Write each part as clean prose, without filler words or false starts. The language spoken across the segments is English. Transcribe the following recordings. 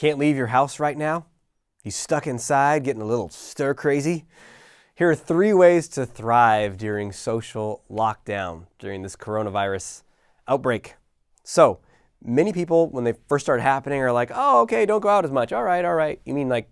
Can't leave your house right now? You stuck inside, getting a little stir crazy? Here are 3 ways to thrive during social lockdown, during this coronavirus outbreak. So, many people, when they first start happening, are like, oh, okay, don't go out as much. All right. You mean like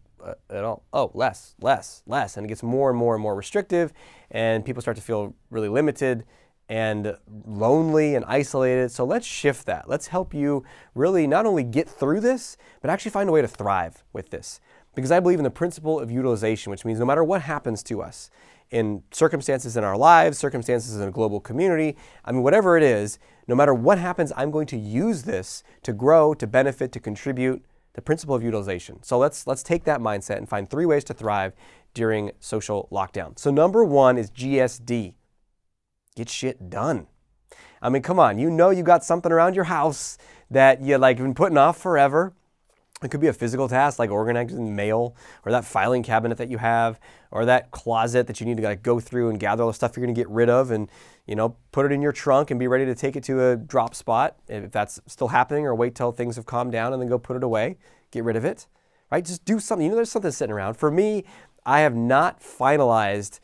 at all? Oh, less. And it gets more and more restrictive, and people start to feel really limited and lonely and isolated. So let's shift that. Let's help you really not only get through this, but actually find a way to thrive with this. Because I believe in the principle of utilization, which means no matter what happens to us in circumstances in our lives, circumstances in a global community, whatever it is, no matter what happens, I'm going to use this to grow, to benefit, to contribute. The principle of utilization. So let's take that mindset and find 3 ways to thrive during social lockdown. So number 1 is GSD. Get shit done. Come on, you got something around your house that you've been putting off forever. It could be a physical task like organizing mail, or that filing cabinet that you have, or that closet that you need to go through and gather all the stuff you're going to get rid of and put it in your trunk and be ready to take it to a drop spot if that's still happening, or wait till things have calmed down and then go put it away, get rid of it, right? Just do something. There's something sitting around. For me, I have not finalized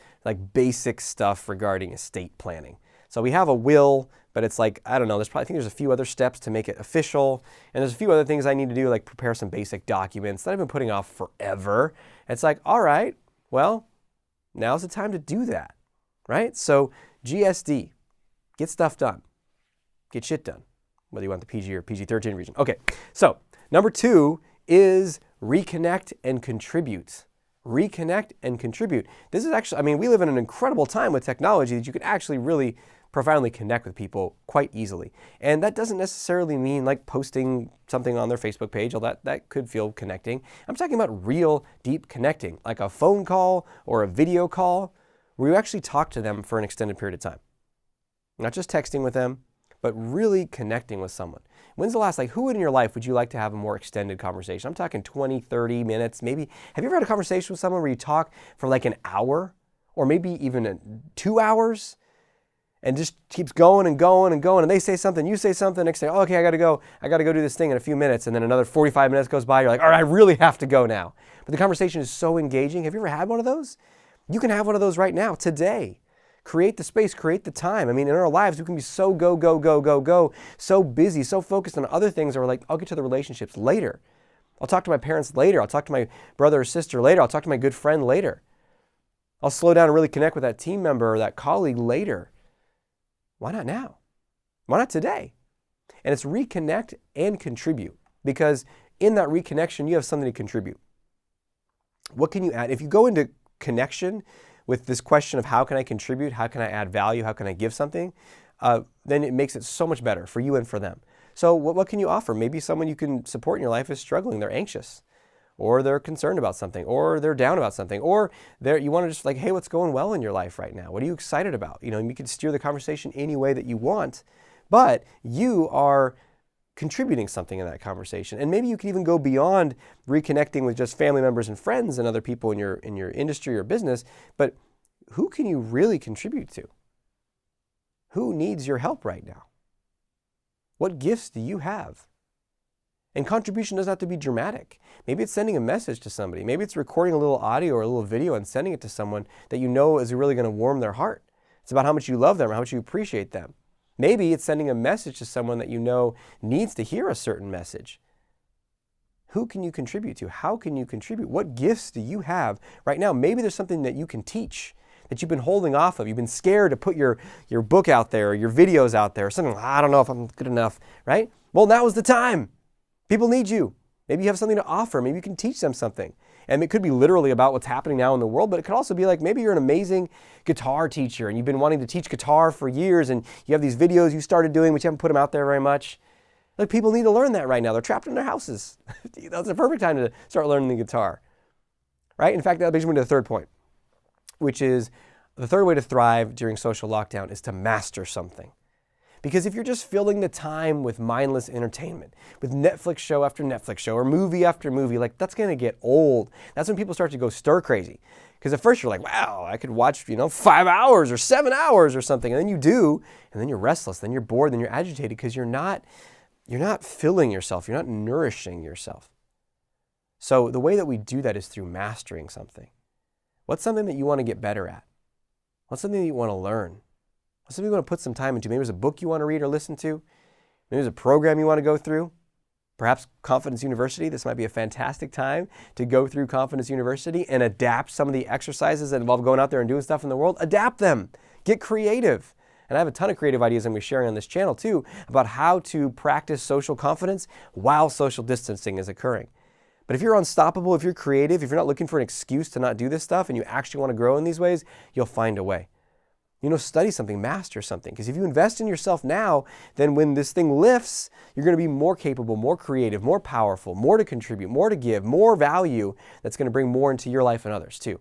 basic stuff regarding estate planning. So we have a will, but it's I don't know, I think there's a few other steps to make it official. And there's a few other things I need to do, like prepare some basic documents that I've been putting off forever. And it's all right, well, now's the time to do that, right? So GSD, get stuff done. Get shit done, whether you want the PG or PG-13 region. Okay, so number 2 is reconnect and contribute. Reconnect and contribute. This is actually, we live in an incredible time with technology that you can actually really profoundly connect with people quite easily. And that doesn't necessarily mean posting something on their Facebook page, although that could feel connecting. I'm talking about real deep connecting, like a phone call or a video call, where you actually talk to them for an extended period of time. Not just texting with them, but really connecting with someone. When's the last, who in your life would you like to have a more extended conversation? I'm talking 20, 30 minutes, maybe. Have you ever had a conversation with someone where you talk for an hour, or maybe even 2 hours, and just keeps going and going and going, and they say something, you say something, next thing, oh, okay, I gotta go do this thing in a few minutes, and then another 45 minutes goes by, you're like, all right, I really have to go now. But the conversation is so engaging. Have you ever had one of those? You can have one of those right now, today. Create the space, create the time. In our lives, we can be so go, so busy, so focused on other things, or I'll get to the relationships later. I'll talk to my parents later. I'll talk to my brother or sister later. I'll talk to my good friend later. I'll slow down and really connect with that team member or that colleague later. Why not now? Why not today? And it's reconnect and contribute, because in that reconnection, you have something to contribute. What can you add? If you go into connection with this question of how can I contribute, how can I add value, how can I give something, then it makes it so much better for you and for them. So what can you offer? Maybe someone you can support in your life is struggling, they're anxious, or they're concerned about something, or they're down about something, or you want to just hey, what's going well in your life right now? What are you excited about? You can steer the conversation any way that you want, but you are contributing something in that conversation. And maybe you can even go beyond reconnecting with just family members and friends and other people in your industry or business, but who can you really contribute to? Who needs your help right now? What gifts do you have? And contribution doesn't have to be dramatic. Maybe it's sending a message to somebody. Maybe it's recording a little audio or a little video and sending it to someone that you know is really going to warm their heart. It's about how much you love them or how much you appreciate them. Maybe it's sending a message to someone that you know needs to hear a certain message. Who can you contribute to? How can you contribute? What gifts do you have right now? Maybe there's something that you can teach that you've been holding off of. You've been scared to put your book out there or your videos out there or something. I don't know if I'm good enough, right? Well, now is the time. People need you. Maybe you have something to offer. Maybe you can teach them something. And it could be literally about what's happening now in the world, but it could also be maybe you're an amazing guitar teacher and you've been wanting to teach guitar for years and you have these videos you started doing, but you haven't put them out there very much. People need to learn that right now. They're trapped in their houses. That's the perfect time to start learning the guitar, right? In fact, that brings me to the third point, which is the third way to thrive during social lockdown is to master something. Because if you're just filling the time with mindless entertainment, with Netflix show after Netflix show or movie after movie, that's going to get old. That's when people start to go stir crazy. Because at first you're like, wow, I could watch, 5 hours or 7 hours or something. And then you do, and then you're restless, then you're bored, then you're agitated because you're not filling yourself, you're not nourishing yourself. So the way that we do that is through mastering something. What's something that you want to get better at? What's something that you want to learn? What's something you want to put some time into? Maybe there's a book you want to read or listen to. Maybe there's a program you want to go through. Perhaps Confidence University. This might be a fantastic time to go through Confidence University and adapt some of the exercises that involve going out there and doing stuff in the world. Adapt them. Get creative. And I have a ton of creative ideas I'm going to be sharing on this channel too about how to practice social confidence while social distancing is occurring. But if you're unstoppable, if you're creative, if you're not looking for an excuse to not do this stuff and you actually want to grow in these ways, you'll find a way. Study something, master something. Because if you invest in yourself now, then when this thing lifts, you're going to be more capable, more creative, more powerful, more to contribute, more to give, more value that's going to bring more into your life and others too.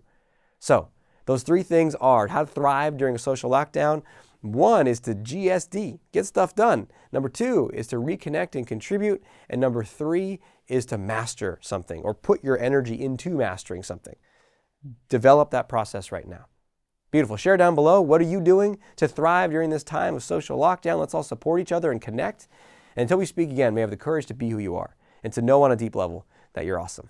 So those three things are how to thrive during a social lockdown. One is to GSD, get stuff done. Number two is to reconnect and contribute. And number three is to master something or put your energy into mastering something. Develop that process right now. Beautiful. Share down below. What are you doing to thrive during this time of social lockdown? Let's all support each other and connect. And until we speak again, may have the courage to be who you are and to know on a deep level that you're awesome.